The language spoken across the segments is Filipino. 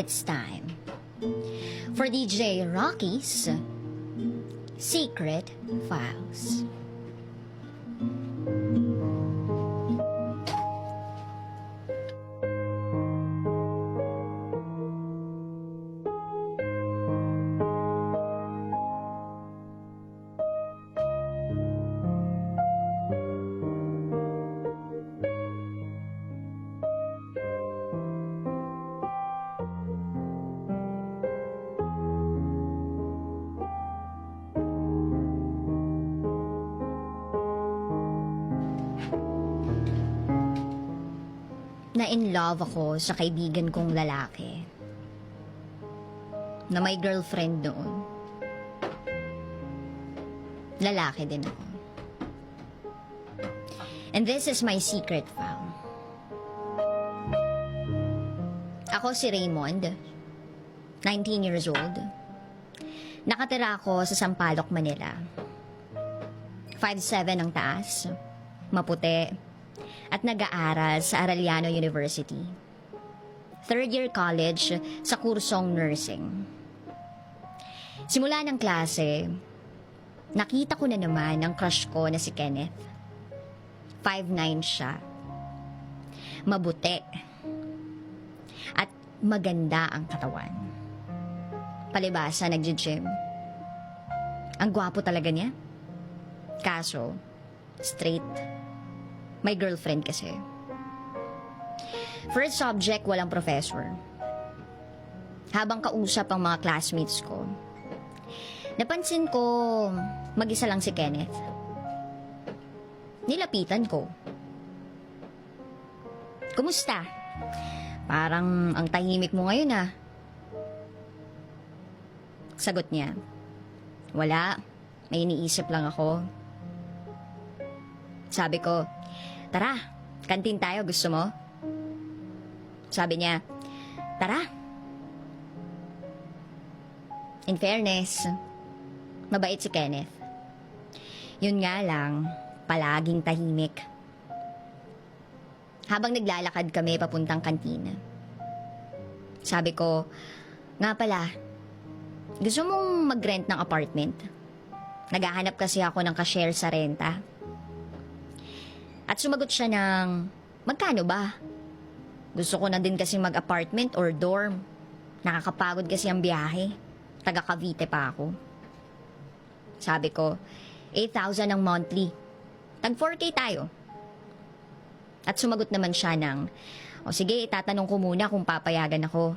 it's time for DJ Rocky's Secret Files. Na-in-love ako sa kaibigan kong lalaki na may girlfriend noon. Lalaki din ako. And this is my secret file. Ako si Raymond, 19 years old. Nakatira ako sa Sampaloc, Manila. 5'7" ang taas, maputi, at nag-aaral sa Arellano University. Third year college sa kursong nursing. Simula ng klase, nakita ko na naman ang crush ko na si Kenneth. 5'9" siya. Mabuti. At maganda ang katawan. Palibasa, nagji-gym. Ang gwapo talaga niya. Kaso, straight. May girlfriend kasi. First subject, walang professor. Habang kausap ang mga classmates ko, napansin ko mag-isa lang si Kenneth. Nilapitan ko. Kumusta? Parang ang tahimik mo ngayon ah. Sagot niya, wala, may iniisip lang ako. Sabi ko, tara, kantin tayo, gusto mo? Sabi niya, tara. In fairness, mabait si Kenneth. Yun nga lang, palaging tahimik. Habang naglalakad kami papuntang kantina, sabi ko, nga pala, gusto mong mag-rent ng apartment? Naghahanap kasi ako ng ka-share sa renta. At sumagot siya ng, magkano ba? Gusto ko na din kasi mag-apartment or dorm. Nakakapagod kasi ang biyahe. Taga Cavite pa ako. Sabi ko, 8,000 ang monthly. Tag 4K tayo. At sumagot naman siya ng, o sige, itatanong ko muna kung papayagan ako.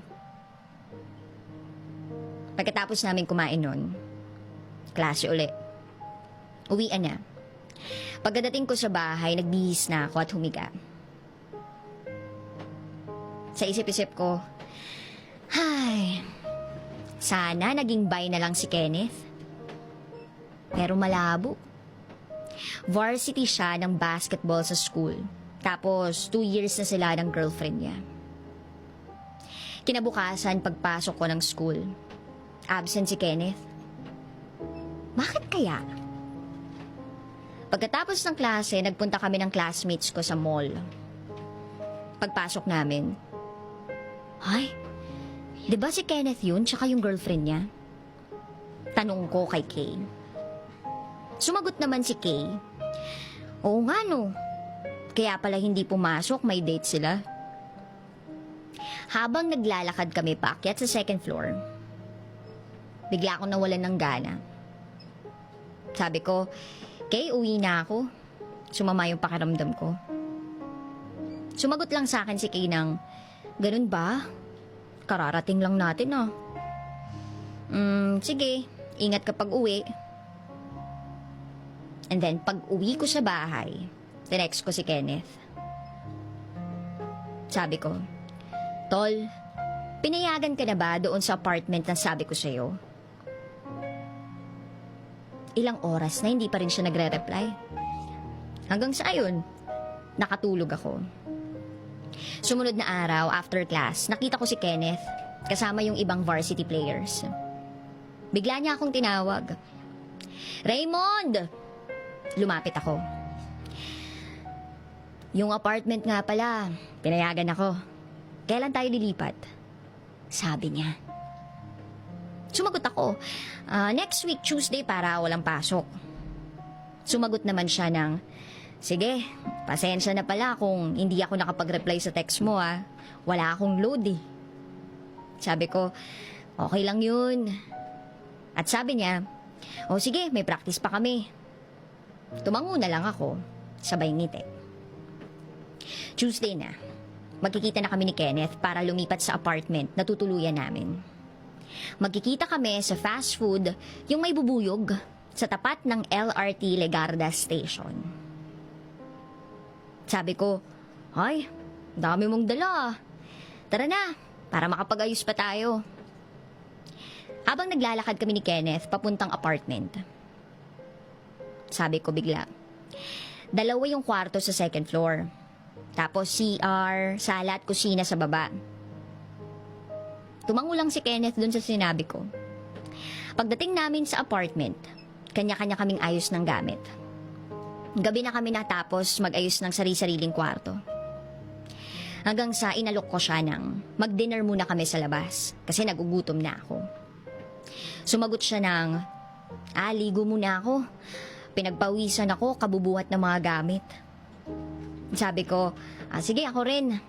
Pagkatapos namin kumain nun, klase uli. Uwian na. Pagkadating ko sa bahay, nagbihis na ako at humiga. Sa isip-isip ko, ay, sana naging bye na lang si Kenneth. Pero malabo. Varsity siya ng basketball sa school. Tapos 2 years na sila ng girlfriend niya. Kinabukasan, pagpasok ko ng school, absent si Kenneth. Bakit kaya? Pagkatapos ng klase, nagpunta kami ng classmates ko sa mall. Pagpasok namin, ay, di ba si Kenneth yun, tsaka yung girlfriend niya? Tanong ko kay Kay. Sumagot naman si Kay, oo nga no, kaya pala hindi pumasok, may date sila. Habang naglalakad kami paakyat sa second floor, bigla akong nawalan ng gana. Sabi ko, Kay, uwi na ako. Sumama yung pakiramdam ko. Sumagot lang sa akin si Kay ng, ganun ba? Kararating lang natin ah. Sige, ingat ka pag uwi. And then, pag uwi ko sa bahay, tinext ko si Kenneth. Sabi ko, Tol, pinayagan ka na ba doon sa apartment na sabi ko sa'yo? Ilang oras na hindi pa rin siya nagre-reply. Hanggang sa ayun, nakatulog ako. Sumunod na araw, after class, nakita ko si Kenneth kasama yung ibang varsity players. Bigla niya akong tinawag. Raymond! Lumapit ako. Yung apartment nga pala, pinayagan ako. Kailan tayo lilipat? Sabi niya. Sumagot ako, next week Tuesday para walang pasok. Sumagot naman siya ng, sige, pasensya na pala kung hindi ako nakapag-reply sa text mo Wala akong load eh. Sabi ko, okay lang yun. At sabi niya, o sige, may practice pa kami. Tumango na lang ako, sabay ngiti. Tuesday na. Magkikita na kami ni Kenneth para lumipat sa apartment na tutuluyan namin. Magkikita kami sa fast food, yung may bubuyog, sa tapat ng LRT Legarda Station. Sabi ko, ay, dami mong dala. Tara na, para makapag-ayos pa tayo. Habang naglalakad kami ni Kenneth papuntang apartment, sabi ko bigla, 2 yung kwarto sa second floor. Tapos CR, sala at kusina sa baba. Tumango lang si Kenneth dun sa sinabi ko. Pagdating namin sa apartment, kanya-kanya kaming ayos ng gamit. Gabi na kami natapos mag-ayos ng sari-sariling kwarto. Hanggang sa inalok ko siya ng mag-dinner muna kami sa labas kasi nagugutom na ako. Sumagot siya ng, ligo muna ako. Pinagpawisan ako, kabubuhat ng mga gamit. Sabi ko, sige ako rin.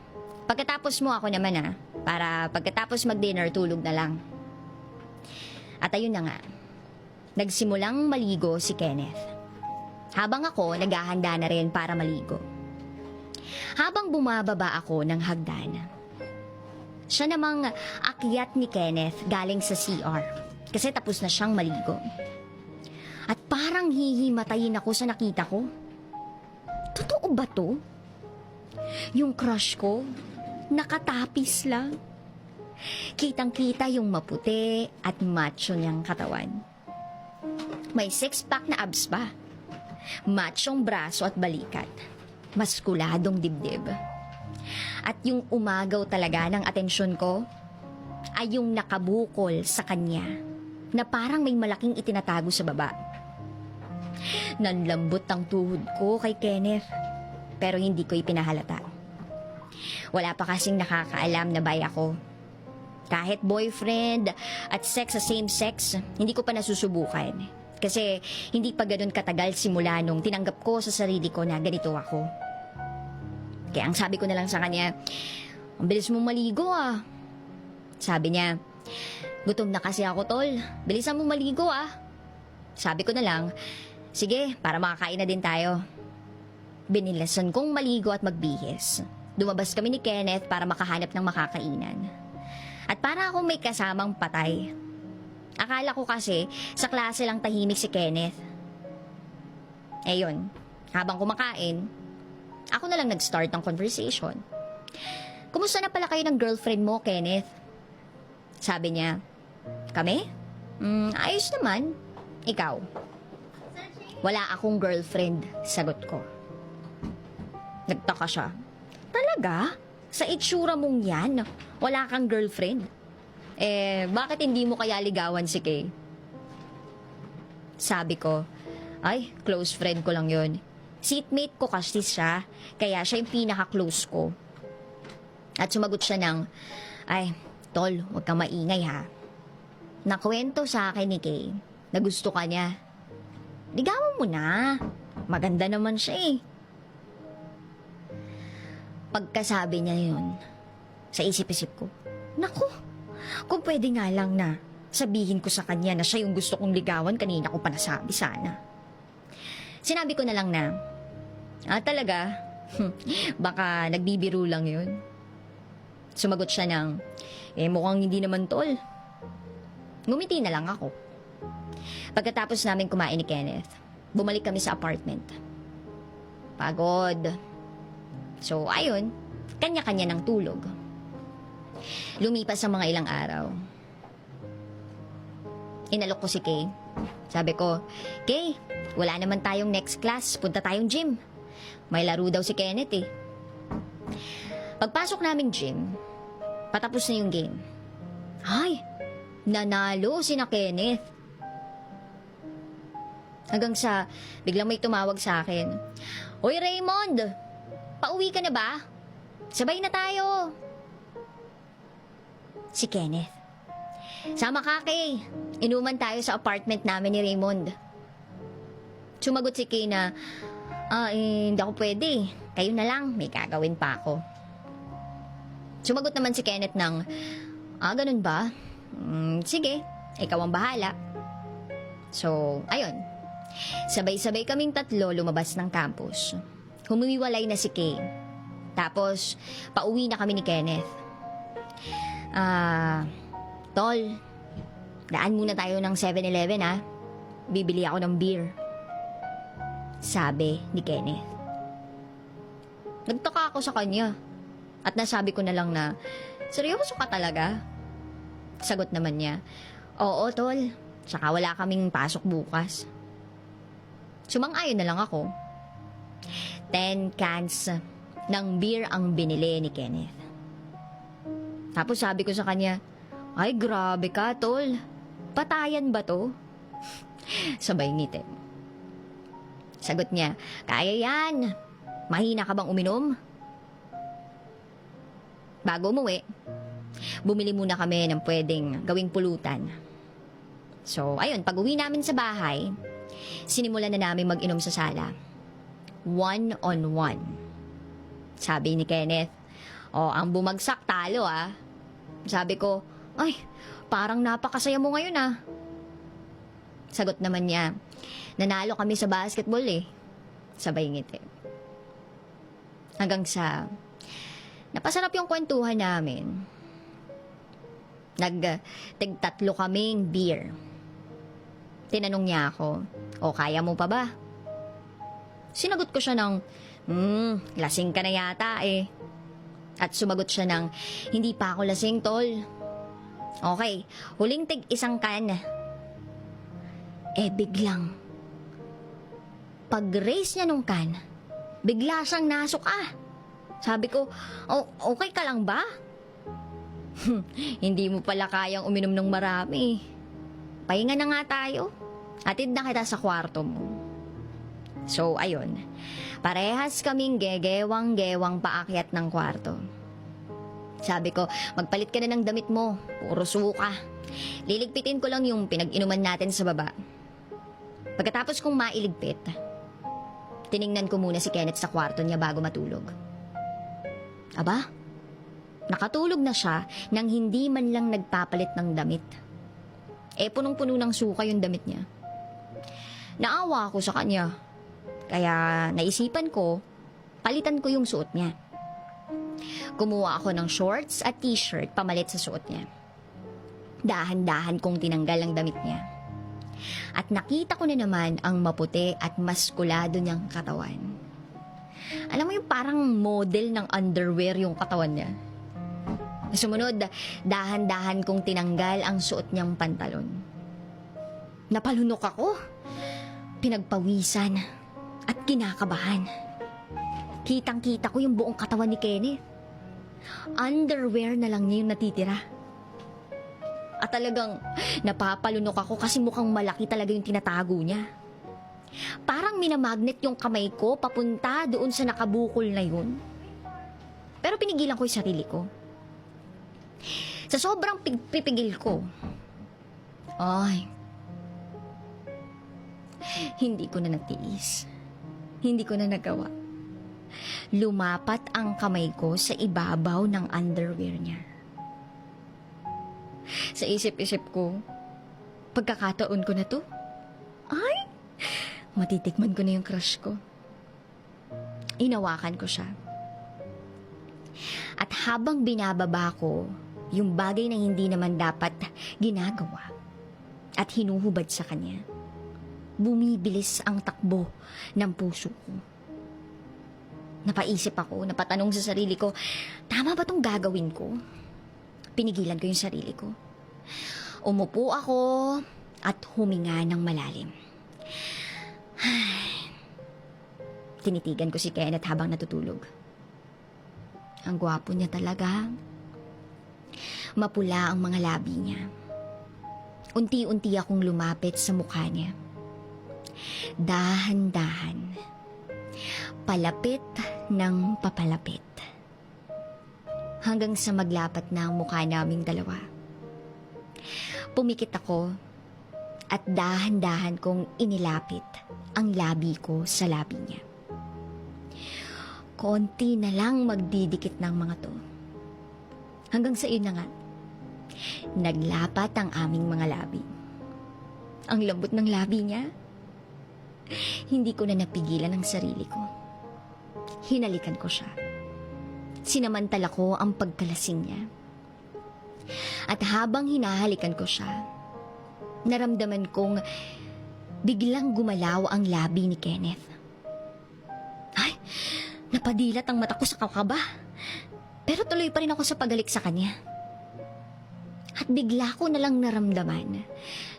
Pagkatapos mo ako naman para pagkatapos mag-dinner tulog na lang. At ayun na nga, nagsimulang maligo si Kenneth. Habang ako naghahanda na rin para maligo. Habang bumababa ako ng hagdan, siya namang akyat ni Kenneth galing sa CR kasi tapos na siyang maligo. At parang hihimatayin ako sa nakita ko. Totoo ba to? Yung crush ko, nakatapis lang. Kitang-kita yung maputi at macho niyang katawan. May 6-pack na abs pa. Machong braso at balikat. Maskuladong dibdib. At yung umagaw talaga ng atensyon ko ay yung nakabukol sa kanya na parang may malaking itinatago sa baba. Nanlambot ang tuhod ko kay Kenneth pero hindi ko ipinahalata. Wala pa kasing nakakaalam na bay ako. Kahit boyfriend at sex sa same sex, hindi ko pa nasusubukan. Kasi hindi pa ganun katagal simula nung tinanggap ko sa sarili ko na ganito ako. Kaya ang sabi ko na lang sa kanya, ang bilis mong maligo Sabi niya, gutom na kasi ako tol, bilisan mo maligo Sabi ko na lang, sige, para makakain na din tayo. Binilasan kong maligo at magbihis. Lumabas kami ni Kenneth para makahanap ng makakainan. At para akong may kasamang patay. Akala ko kasi sa klase lang tahimik si Kenneth. Yun, habang kumakain, ako na lang nag-start ng conversation. Kumusta na pala kayo ng girlfriend mo, Kenneth? Sabi niya, kami? Ayos naman. Ikaw? Wala akong girlfriend, sagot ko. Nagtaka siya. Talaga? Sa itsura mong yan, wala kang girlfriend? Bakit hindi mo kaya ligawan si Kay? Sabi ko, ay, close friend ko lang yun. Seatmate ko kasi siya, kaya siya yung pinaka-close ko. At sumagot siya ng, ay, tol, huwag kang maingay Nakwento sa akin ni Kay na gusto ka niya. Ligawan mo na. Maganda naman siya Pagkasabi niya yun, sa isip-isip ko, naku, kung pwede nga lang na sabihin ko sa kanya na siya yung gusto kong ligawan, kanina ko pa nasabi sana. Sinabi ko na lang na, talaga? Baka nagbibiro lang yun. Sumagot siya ng, mukhang hindi naman tol. Ngumiti na lang ako. Pagkatapos namin kumain ni Kenneth, bumalik kami sa apartment. Pagod. So, ayun, kanya-kanya ng tulog. Lumipas ang mga ilang araw. Inalok ko si Kay. Sabi ko, Kay, wala naman tayong next class. Punta tayong gym. May laro daw si Kenneth Pagpasok naming gym, patapos na yung game. Ay, nanalo si na Kenneth. Hanggang sa biglang may tumawag sa akin. Hoy Raymond, pauwi ka na ba? Sabay na tayo. Si Kenneth. Sama ka, Kay. Inuman tayo sa apartment namin ni Raymond. Sumagot si Kay na, hindi ako pwede. Kayo na lang, may gagawin pa ako. Sumagot naman si Kenneth ng, ganun ba? Sige, ikaw ang bahala. So, ayun. Sabay-sabay kaming tatlo lumabas ng campus. Humiwalay na si Kay. Tapos, pauwi na kami ni Kenneth. Tol, daan muna tayo ng 7-Eleven ha. Bibili ako ng beer. Sabi ni Kenneth. Nagtaka ako sa kanya. At nasabi ko na lang na, seryoso ka talaga? Sagot naman niya, oo tol, saka wala kaming pasok bukas. Sumang-ayon na lang ako. 10 cans ng beer ang binili ni Kenneth. Tapos sabi ko sa kanya, ay grabe ka tol, patayan ba to? Sabay ngiti. Sagot niya, kaya yan. Mahina ka bang uminom? Bago umuwi, bumili muna kami ng pwedeng gawing pulutan. So, ayun, pag uwi namin sa bahay, sinimulan na namin mag-inom sa sala. 1-on-1. Sabi ni Kenneth, ang bumagsak talo ah. Sabi ko, ay, parang napakasaya mo ngayon ah. Sagot naman niya, nanalo kami sa basketball eh. Sabay ngiti. Hanggang sa napasarap yung kwentuhan namin. Tig-tatlo kaming beer. Tinanong niya ako, kaya mo pa ba? Sinagot ko siya ng, lasing ka na yata eh. At sumagot siya ng, hindi pa ako lasing tol. Okay, huling tig-isang can. Biglang, pag-raise niya nung can, bigla siyang nasuka. Sabi ko, okay ka lang ba? Hindi mo pala kayang uminom ng marami. Pahinga na nga tayo. Atid na kita sa kwarto mo. So, ayun. Parehas kaming gegewang-gewang paakyat ng kwarto. Sabi ko, magpalit ka na ng damit mo. Puro suka. Liligpitin ko lang yung pinag-inuman natin sa baba. Pagkatapos kong mailigpit, tiningnan ko muna si Kenneth sa kwarto niya bago matulog. Aba, nakatulog na siya nang hindi man lang nagpapalit ng damit. Punong-puno ng suka yung damit niya. Naawa ako sa kanya. Kaya naisipan ko, palitan ko yung suot niya. Kumuha ako ng shorts at t-shirt pamalit sa suot niya. Dahan-dahan kong tinanggal ang damit niya. At nakita ko na naman ang maputi at maskulado niyang katawan. Alam mo yung parang model ng underwear yung katawan niya. Sumunod, dahan-dahan kong tinanggal ang suot niyang pantalon. Napalunok ako. Pinagpawisan at kinakabahan. Kitang-kita ko yung buong katawan ni Kenneth. Underwear na lang niya yung natitira. At talagang napapalunok ako kasi mukhang malaki talaga yung tinatago niya. Parang minamagnet yung kamay ko papunta doon sa nakabukol na yun. Pero pinigilan ko yung sarili ko. Sa sobrang pipigil ko, hindi ko na natiis. Hindi ko na nagawa. Lumapat ang kamay ko sa ibabaw ng underwear niya. Sa isip-isip ko, pagkakataon ko na to, matitikman ko na yung crush ko. Inawakan ko siya. At habang binababa ko yung bagay na hindi naman dapat ginagawa at hinuhubad sa kanya, bumibilis ang takbo ng puso ko. Napaisip ako, napatanong sa sarili ko, tama ba tong gagawin ko? Pinigilan ko yung sarili ko. Umupo ako at huminga ng malalim. Tinitigan ko si Kenneth habang natutulog. Ang gwapo niya talaga. Mapula ang mga labi niya. Unti-unti akong lumapit sa mukha niya. Dahan-dahan. Palapit ng papalapit. hanggang sa maglapat na ang mukha naming dalawa. Pumikit ako at dahan-dahan kong inilapit ang labi ko sa labi niya. Konti na lang magdidikit ng mga to. Hanggang sa yun na nga, naglapat ang aming mga labi. Ang lambot ng labi niya. Hindi ko na napigilan ang sarili ko. Hinalikan ko siya. Sinamantala ko ang pagkalasing niya. At habang hinahalikan ko siya, naramdaman kong biglang gumalaw ang labi ni Kenneth. Ay, napadilat ang mata ko sa kakaba. Pero tuloy pa rin ako sa paghalik sa kanya. At bigla ko nalang naramdaman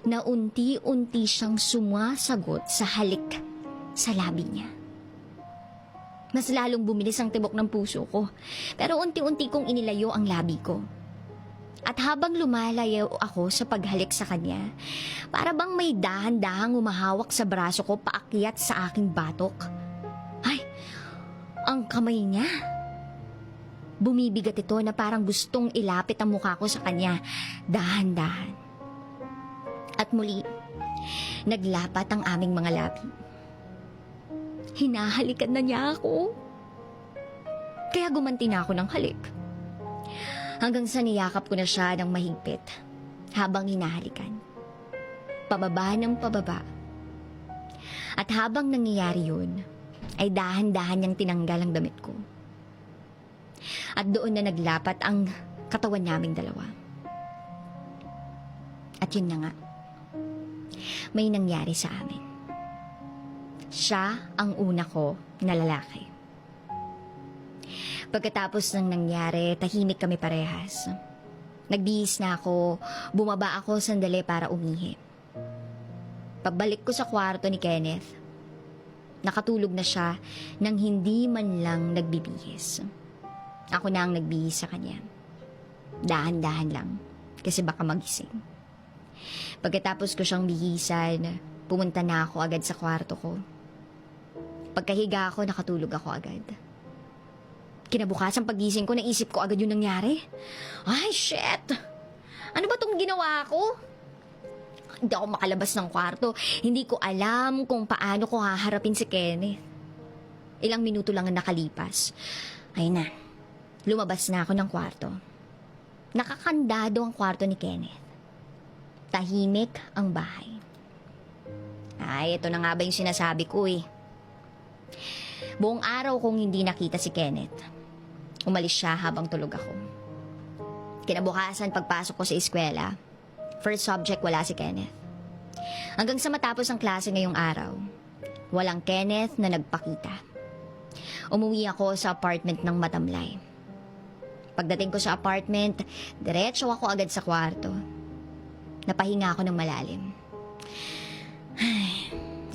na unti-unti siyang sumasagot sa halik sa labi niya. Mas lalong bumilis ang tibok ng puso ko, pero unti-unti kong inilayo ang labi ko. At habang lumalayo ako sa paghalik sa kanya, para bang may dahan-dahang umahawak sa braso ko paakyat sa aking batok. Ay, ang kamay niya. Bumibigat ito na parang gustong ilapit ang mukha ko sa kanya, dahan-dahan. At muli, naglapat ang aming mga labi. Hinahalikan na niya ako. Kaya gumanti na ako ng halik. Hanggang sa niyakap ko na siya ng mahigpit habang hinahalikan. Pababa ng pababa. At habang nangyayari yun, ay dahan-dahan niyang tinanggal ang damit ko. At doon na naglapat ang katawan naming dalawa. At yun na nga, may nangyari sa amin. Siya ang una ko na lalaki. Pagkatapos ng nangyari, tahimik kami parehas. Nagbihis na ako, bumaba ako sandali para umihi. Pagbalik ko sa kwarto ni Kenneth, nakatulog na siya nang hindi man lang nagbibihis. Ako na ang nagbihis sa kanya. Dahan-dahan lang, kasi baka magising. Pagkatapos ko siyang bihisan, pumunta na ako agad sa kwarto ko. Pagkahiga ako, nakatulog ako agad. Kinabukasan pagising ko, naisip ko agad yung nangyari. Ay, shit! Ano ba tong ginawa ko? Hindi ako makalabas ng kwarto. Hindi ko alam kung paano ko haharapin si Kenneth. Ilang minuto lang ang nakalipas. Ayun na. Lumabas na ako ng kwarto. Nakakandado ang kwarto ni Kenneth. Tahimik ang bahay. Ay, ito na nga ba yung sinasabi ko eh. Buong araw kong hindi nakita si Kenneth. Umalis siya habang tulog ako. Kinabukasan pagpasok ko sa eskwela, first subject wala si Kenneth. Hanggang sa matapos ang klase ngayong araw, walang Kenneth na nagpakita. Umuwi ako sa apartment ng Matamlay. Pagdating ko sa apartment, diretso ako agad sa kwarto. Napahinga ako ng malalim.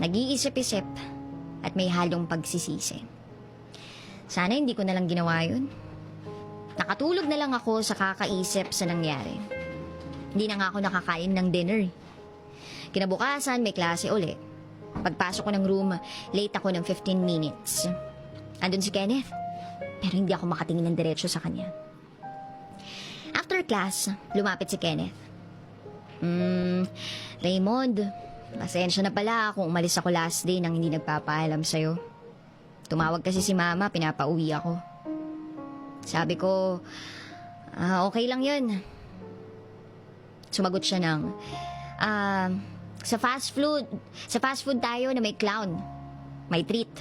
Nag-iisip-isip at may halong pagsisisi. Sana hindi ko na lang ginawa yun. Nakatulog na lang ako sa kakaisip sa nangyari. Hindi na nga ako nakakain ng dinner. Kinabukasan, may klase uli. Pagpasok ko ng room, late ako ng 15 minutes. Andun si Kenneth, pero hindi ako makatingin ng diretso sa kanya. After class, lumapit si Kenneth. Raymond, pasensya na pala kung umalis ako last day nang hindi nagpapaalam sa'yo. Tumawag kasi si Mama, pinapauwi ako. Sabi ko, okay lang yun. Sumagot siya ng, sa fast food tayo na may clown. May treat.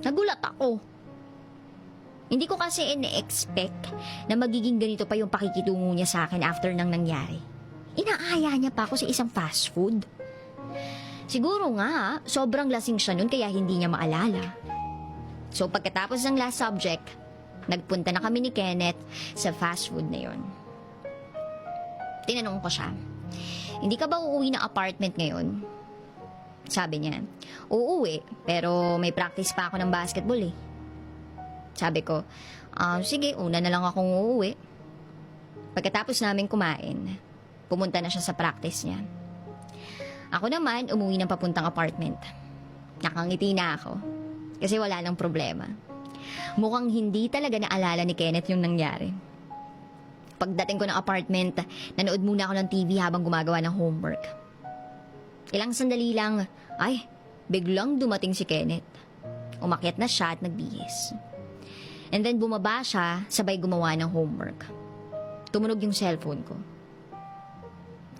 Nagulat ako. Hindi ko kasi in-expect na magiging ganito pa yung pakikitungo niya sa akin after nang nangyari. Inaaya niya pa ako sa isang fast food. Siguro nga, sobrang lasing siya nun kaya hindi niya maalala. So pagkatapos ng last subject, nagpunta na kami ni Kenneth sa fast food na yon. Tinanong ko siya, hindi ka ba uuwi ng apartment ngayon? Sabi niya, uuwi, pero may practice pa ako ng basketball eh. Sabi ko, sige, una na lang akong uuwi. Pagkatapos namin kumain, pumunta na siya sa practice niya. Ako naman, umuwi ng papuntang apartment. Nakangiti na ako, kasi wala nang problema. Mukhang hindi talaga naalala ni Kenneth yung nangyari. Pagdating ko ng apartment, nanood muna ako ng TV habang gumagawa ng homework. Ilang sandali lang, ay, biglang dumating si Kenneth. Umakyat na siya at nagbihis. And then bumaba siya, sabay gumawa ng homework. Tumunog yung cellphone ko.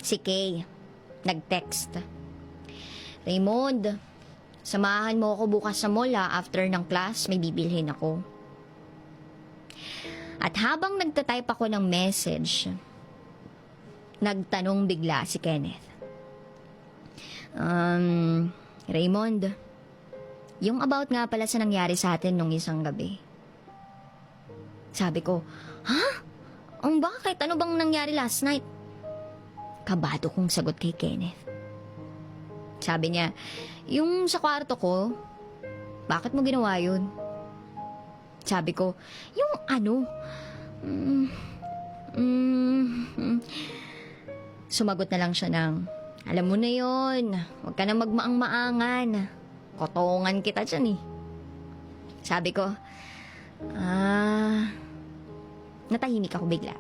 Si Kay, nag-text. Raymond, samahan mo ako bukas sa mall after ng class, may bibilhin ako. At habang nagtatype ako ng message, nagtanong bigla si Kenneth. Raymond, yung about nga pala sa nangyari sa atin nung isang gabi. Sabi ko, ha? Ang bakit? Ano bang nangyari last night? Kabado kong sagot kay Kenneth. Sabi niya, yung sa kwarto ko, bakit mo ginawa yun? Sabi ko, yung ano? Sumagot na lang siya ng, alam mo na yon, huwag ka na magmaang-maangan. Kotongan kita dyan eh. Sabi ko, natahimik ako bigla.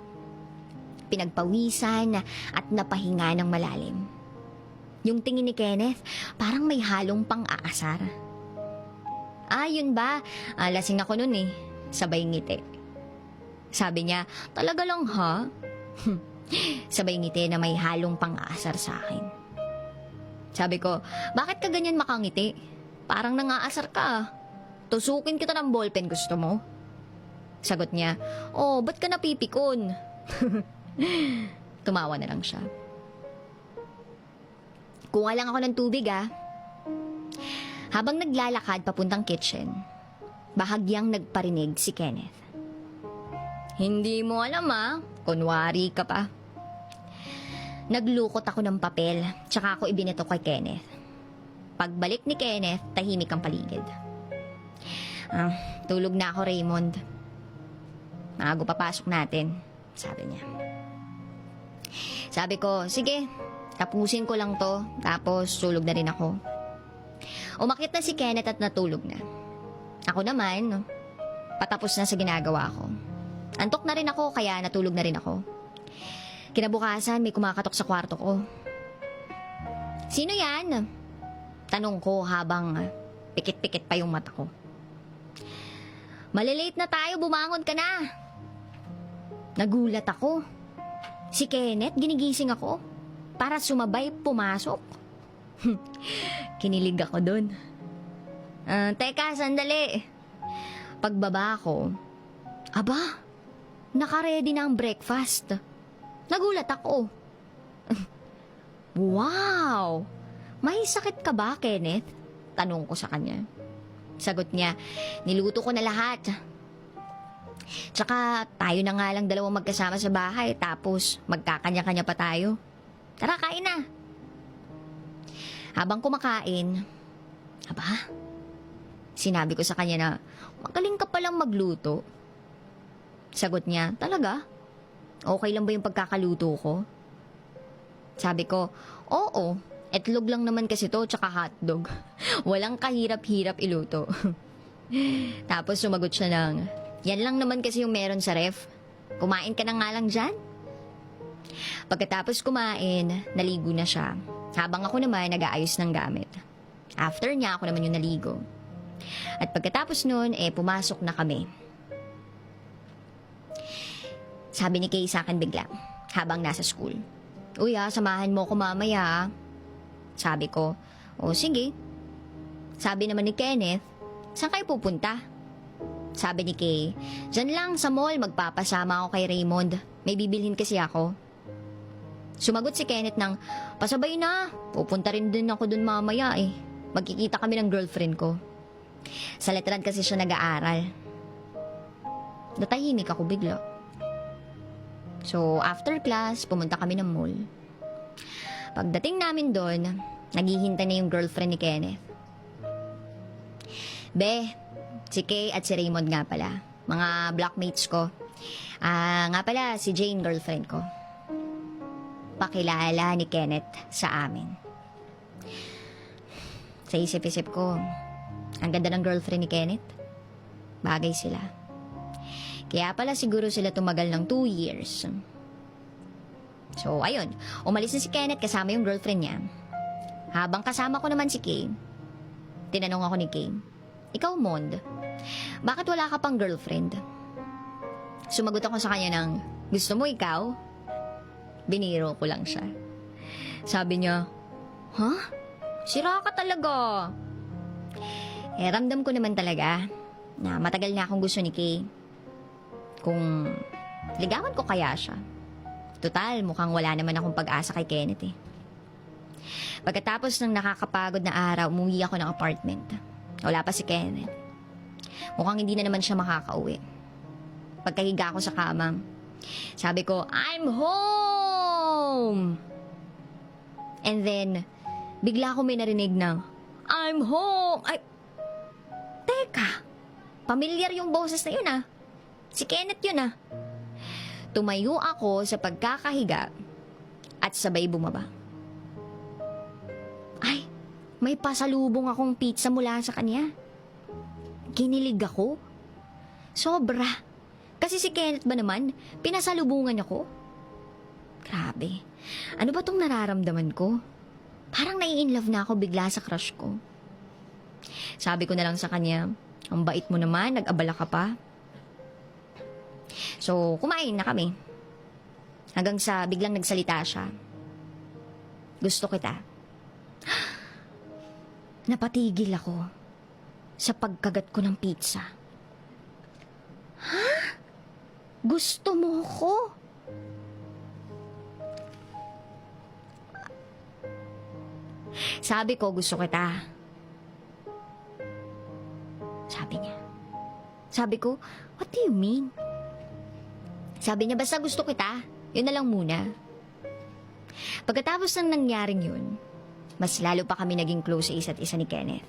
Pinagpawisan at napahinga ng malalim. Yung tingin ni Kenneth, parang may halong pang-aasar. Yun ba? Lasing ako nun eh. Sabay ngiti. Sabi niya, talaga lang ha? Sabay ngiti na may halong pang-aasar sa akin. Sabi ko, bakit ka ganyan makangiti? Parang nangaasar ka. Tusukin kita ng ballpen, gusto mo? Sagot niya, ba't ka napipikon? Tumawa na lang siya. Kuha lang ako ng tubig Habang naglalakad papuntang kitchen, bahagyang nagparinig si Kenneth. Hindi mo alam kunwari ka pa. Naglukot ako ng papel, tsaka ako ibinito kay Kenneth. Pagbalik ni Kenneth, tahimik ang paligid. Tulog na ako, Raymond. Maago papasok natin, sabi niya. Sabi ko, sige, tapusin ko lang to, tapos tulog na rin ako. Umakyat na si Kenneth at natulog na. Ako naman, patapos na sa ginagawa ko. Antok na rin ako, kaya natulog na rin ako. Kinabukasan, may kumakatok sa kwarto ko. Sino yan? Tanong ko habang pikit-pikit pa yung mata ko. Malilate na tayo, bumangon ka na. Nagulat ako. Si Kenneth, ginigising ako para sumabay pumasok. Kinilig ako dun. Teka, sandali. Pagbaba ko, naka-ready na ang breakfast. Nagulat ako. Wow! May sakit ka ba, Kenneth? Tanong ko sa kanya. Sagot niya, niluto ko na lahat. Tsaka tayo na nga lang dalawang magkasama sa bahay, tapos magkakanya-kanya pa tayo. Tara, kain na. Habang kumakain, sinabi ko sa kanya na, magaling ka palang magluto. Sagot niya, talaga? Okay lang ba yung pagkakaluto ko? Sabi ko, oo. Itlog lang naman kasi to, tsaka hotdog. Walang kahirap-hirap iluto. Tapos sumagot siya ng, yan lang naman kasi yung meron sa ref. Kumain ka na nga lang dyan. Pagkatapos kumain, naligo na siya. Habang ako naman nag-aayos ng gamit. After niya, ako naman yung naligo. At pagkatapos nun, pumasok na kami. Sabi ni Kay sa akin bigla, habang nasa school. Uy samahan mo ko mamaya. Sabi ko, sige. Sabi naman ni Kenneth, saan kayo pupunta? Sabi ni Kay, dyan lang sa mall, magpapasama ako kay Raymond. May bibilhin kasi ako. Sumagot si Kenneth ng, pasabay na, pupunta rin din ako dun mamaya Magkikita kami ng girlfriend ko. Sa Letran kasi siya nag-aaral. Natahimik ako bigla. So, after class, pumunta kami ng mall. Pagdating namin doon, naghihintay na yung girlfriend ni Kenneth. Si Kay at si Raymond nga pala. Mga blockmates ko. Nga pala, si Jane, girlfriend ko. Pakilala ni Kenneth sa amin. Sa isip-isip ko, ang ganda ng girlfriend ni Kenneth. Bagay sila. Kaya pala siguro sila tumagal ng 2 years. So, ayun. Umalis na si Kenneth kasama yung girlfriend niya. Habang kasama ko naman si Kay, tinanong ako ni Kay, "Ikaw, Mond, bakit wala ka pang girlfriend?" Sumagot ako sa kanya ng, "Gusto mo ikaw?" Biniro ko lang siya. Sabi niya, "Huh? Sira ka talaga." Ramdam ko naman talaga na matagal na akong gusto ni Kay. Kung ligawan ko kaya siya. Total, mukhang wala naman akong pag-asa kay Kenneth eh. Pagkatapos ng nakakapagod na araw, umuwi ako ng apartment. Wala pa si Kenneth. Mukhang hindi na naman siya makakauwi. Pagkahiga ko sa kama, sabi ko, "I'm home!" And then, bigla ko may narinig ng, "I'm home!" Ay, teka, pamilyar yung boses na yun ah. Si Kenneth yun ah. Tumayo ako sa pagkakahiga at sabay bumaba. Ay, may pasalubong akong pizza mula sa kanya. Kinilig ako. Sobra. Kasi si Kenneth ba naman, pinasalubungan ako? Grabe. Ano ba tong nararamdaman ko? Parang nai-inlove na ako bigla sa crush ko. Sabi ko na lang sa kanya, "Ang bait mo naman, nag-abala ka pa." So, kumain na kami. Hanggang sa biglang nagsalita siya. "Gusto kita." Napatigil ako sa pagkagat ko ng pizza. Ha? Gusto mo ko? Sabi ko, "Gusto kita." Sabi niya. Sabi ko, "What do you mean?" Sabi niya, "Basta gusto kita. Yun na lang muna." Pagkatapos ng nangyaring yun, mas lalo pa kami naging close sa isa't isa ni Kenneth.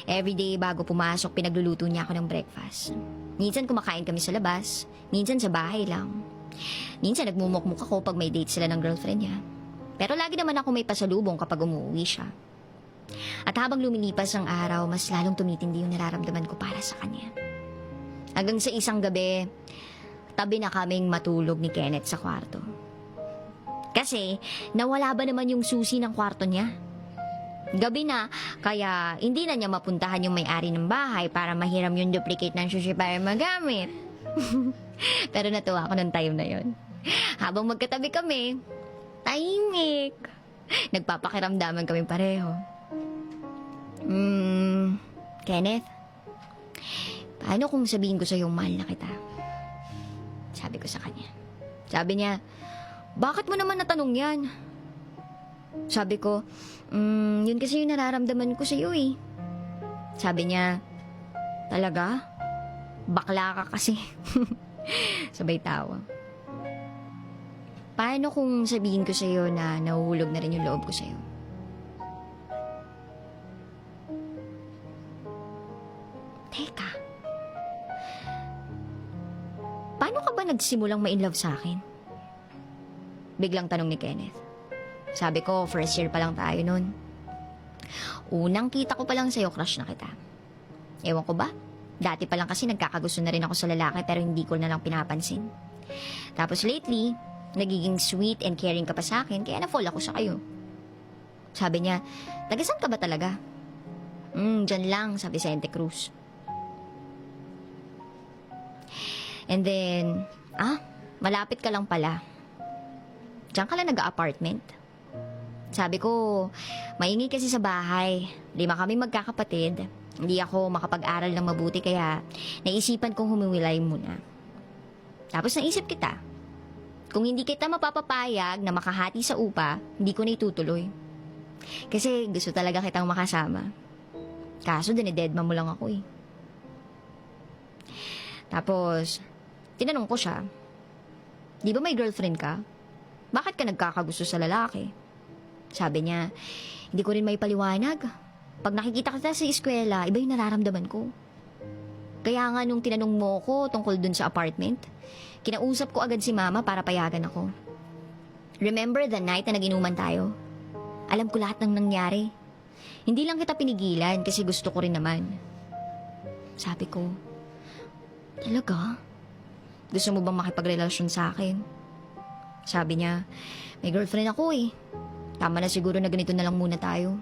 Everyday bago pumasok, pinagluluto niya ako ng breakfast. Minsan kumakain kami sa labas, minsan sa bahay lang. Minsan nagmumukmuk ako pag may date sila ng girlfriend niya. Pero lagi naman ako may pasalubong kapag umuwi siya. At habang lumilipas ang araw, mas lalong tumitindi yung nararamdaman ko para sa kanya. Hanggang sa isang gabi, tabi na kaming matulog ni Kenneth sa kwarto. Kasi, nawala ba naman yung susi ng kwarto niya? Gabi na, kaya hindi na niya mapuntahan yung may-ari ng bahay para mahiram yung duplicate ng susi para magamit. Pero natuwa ako ng time na yon. Habang magkatabi kami, tahimik. Nagpapakiramdaman kami pareho. Kenneth, paano kung sabihin ko sa'yo mahal na kita? Sabi ko sa kanya. Sabi niya, "Bakit mo naman natanong yan?" Sabi ko, Yun kasi yung nararamdaman ko sa'yo eh." Sabi niya, "Talaga? Bakla ka kasi." Sabay tawa. "Paano kung sabihin ko sa'yo na nahuhulog na rin yung loob ko sa'yo?" Teka. Paano ka ba nagsimulang ma-inlove sa akin? Biglang tanong ni Kenneth. Sabi ko, first year pa lang tayo nun. Unang kita ko pa lang sa'yo, crush na kita. Ewan ko ba? Dati pa lang kasi nagkakagusto na rin ako sa lalaki pero hindi ko na lang pinapansin. Tapos lately, nagiging sweet and caring ka pa sa akin kaya na-fall ako sa kayo. Sabi niya, "Tagasan ka ba talaga?" Dyan lang, sa Vicente Cruz." And then, malapit ka lang pala. Diyan ka lang nag-apartment. Sabi ko, maingay kasi sa bahay. 5 kami magkakapatid. Hindi ako makapag-aral ng mabuti kaya naisipan kong humiwalay muna. Tapos naisip kita, kung hindi kita mapapapayag na makahati sa upa, hindi ko na itutuloy. Kasi gusto talaga kitang makasama. Kaso dinededma mo lang ako eh. Tapos, tinanong ko siya, "Di ba may girlfriend ka? Bakit ka nagkakagusto sa lalaki?" Sabi niya, "Hindi ko rin may paliwanag. Pag nakikita kita sa eskwela, iba yung nararamdaman ko. Kaya nga nung tinanong mo ko tungkol dun sa apartment, kinausap ko agad si mama para payagan ako. Remember the night na nag-inuman tayo? Alam ko lahat ng nangyari. Hindi lang kita pinigilan kasi gusto ko rin naman." Sabi ko, Talaga? Gusto mo bang makipagrelasyon sa akin? Sabi niya, may girlfriend ako eh. Tama na siguro na ganito na lang muna tayo.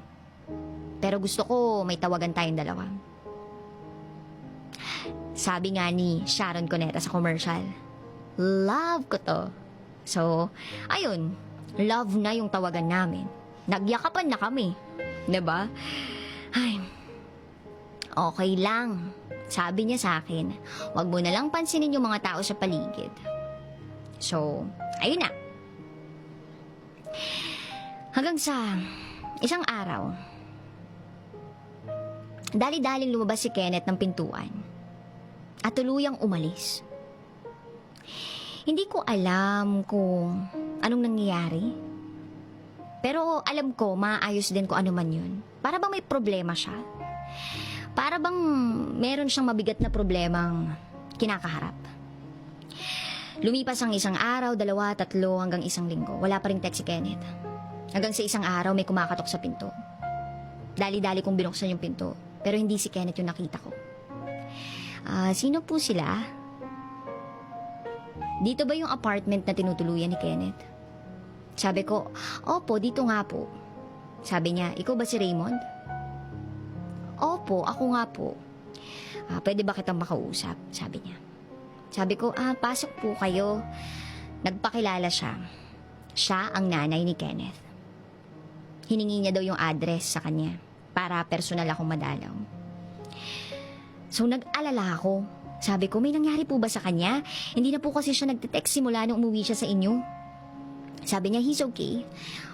Pero gusto ko may tawagan tayong dalawa. Sabi nga ni Sharon Cuneta sa commercial, love ko to. So, ayun, love na yung tawagan namin. Nagyakapan na kami. 'Di ba? Ay, okay lang. Sabi niya sa akin, wag mo na lang pansinin yung mga tao sa paligid. So, ayun na. Hanggang sa isang araw, dali-daling lumabas si Kenneth ng pintuan at tuluyang umalis. Hindi ko alam kung anong nangyayari. Pero alam ko, maayos din kung ano man yun. Para bang may problema siya. Para bang meron siyang mabigat na problemang kinakaharap. Lumipas ang isang araw, 2, 3, hanggang 1 linggo. Wala pa ring text si Kenneth. Hanggang sa isang araw, may kumakatok sa pinto. Dali-dali kong binuksan yung pinto. Pero hindi si Kenneth yung nakita ko. Sino po sila? Dito ba yung apartment na tinutuluyan ni Kenneth? Sabi ko, opo, dito nga po. Sabi niya, ikaw ba si Raymond? Opo, ako nga po. Pwede ba kitang makausap? Sabi niya. Sabi ko, pasok po kayo. Nagpakilala siya. Siya ang nanay ni Kenneth. Hiningi niya daw yung address sa kanya para personal akong madalaw. So nag-alala ako. Sabi ko, may nangyari po ba sa kanya? Hindi na po kasi siya nagte-text simula nung umuwi siya sa inyo. Sabi niya, he's okay.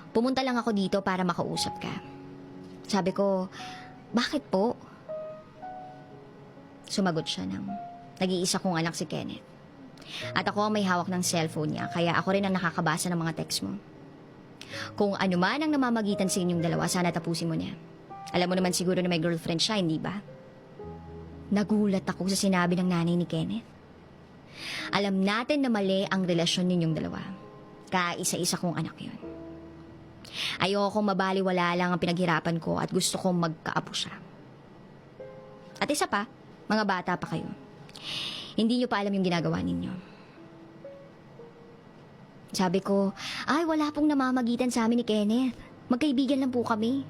Pumunta lang ako dito para makausap ka. Sabi ko, bakit po? Sumagot siya ng, nag-iisa kong anak si Kenneth. At ako ang may hawak ng cellphone niya, kaya ako rin ang nakakabasa ng mga text mo. Kung ano man ang namamagitan sa inyong dalawa, sana tapusin mo niya. Alam mo naman siguro na may girlfriend siya, hindi ba? Nagulat ako sa sinabi ng nanay ni Kenneth. Alam natin na mali ang relasyon ninyong dalawa. Kaisa-isa kong anak yun. Ayokong mabaliwala lang ang pinaghirapan ko at gusto kong magkaapo siya. At isa pa, mga bata pa kayo. Hindi niyo pa alam yung ginagawa ninyo. Sabi ko, wala pong namamagitan sa amin ni Kenneth. Magkaibigan lang po kami.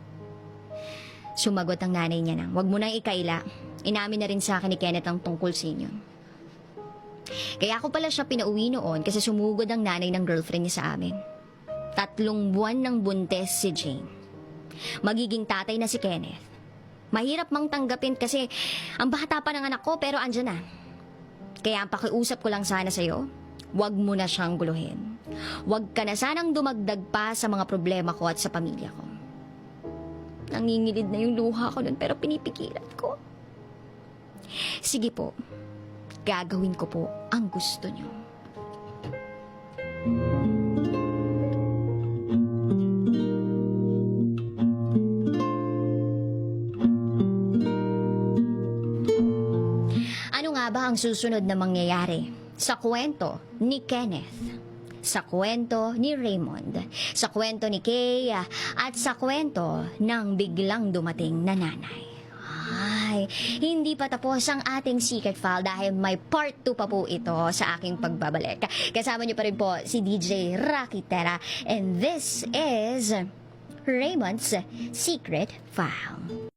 Sumagot ang nanay niya nang, wag mo nang ikaila. Inamin na rin sa akin ni Kenneth ang tungkol sa inyo. Kaya ako pala siya pinauwi noon kasi sumugod ang nanay ng girlfriend niya sa amin. 3 buwan ng buntes si Jane. Magiging tatay na si Kenneth. Mahirap mang tanggapin kasi ang bata pa ng anak ko pero andyan na. Kaya ang pakiusap ko lang sana sa'yo, wag mo na siyang guluhin. Wag ka na sanang dumagdag pa sa mga problema ko at sa pamilya ko. Nangingilid na yung luha ko nun pero pinipigilan ko. Sige po, gagawin ko po ang gusto niyo. Ano nga ba ang susunod na mangyayari sa kwento ni Kenneth? Sa kwento ni Raymond, sa kwento ni Kay, at sa kwento ng biglang dumating na nanay. Ay, hindi pa tapos ang ating secret file dahil may part 2 pa po ito sa aking pagbabalik. Kasama niyo pa rin po si DJ Rocky Tera and this is Raymond's Secret File.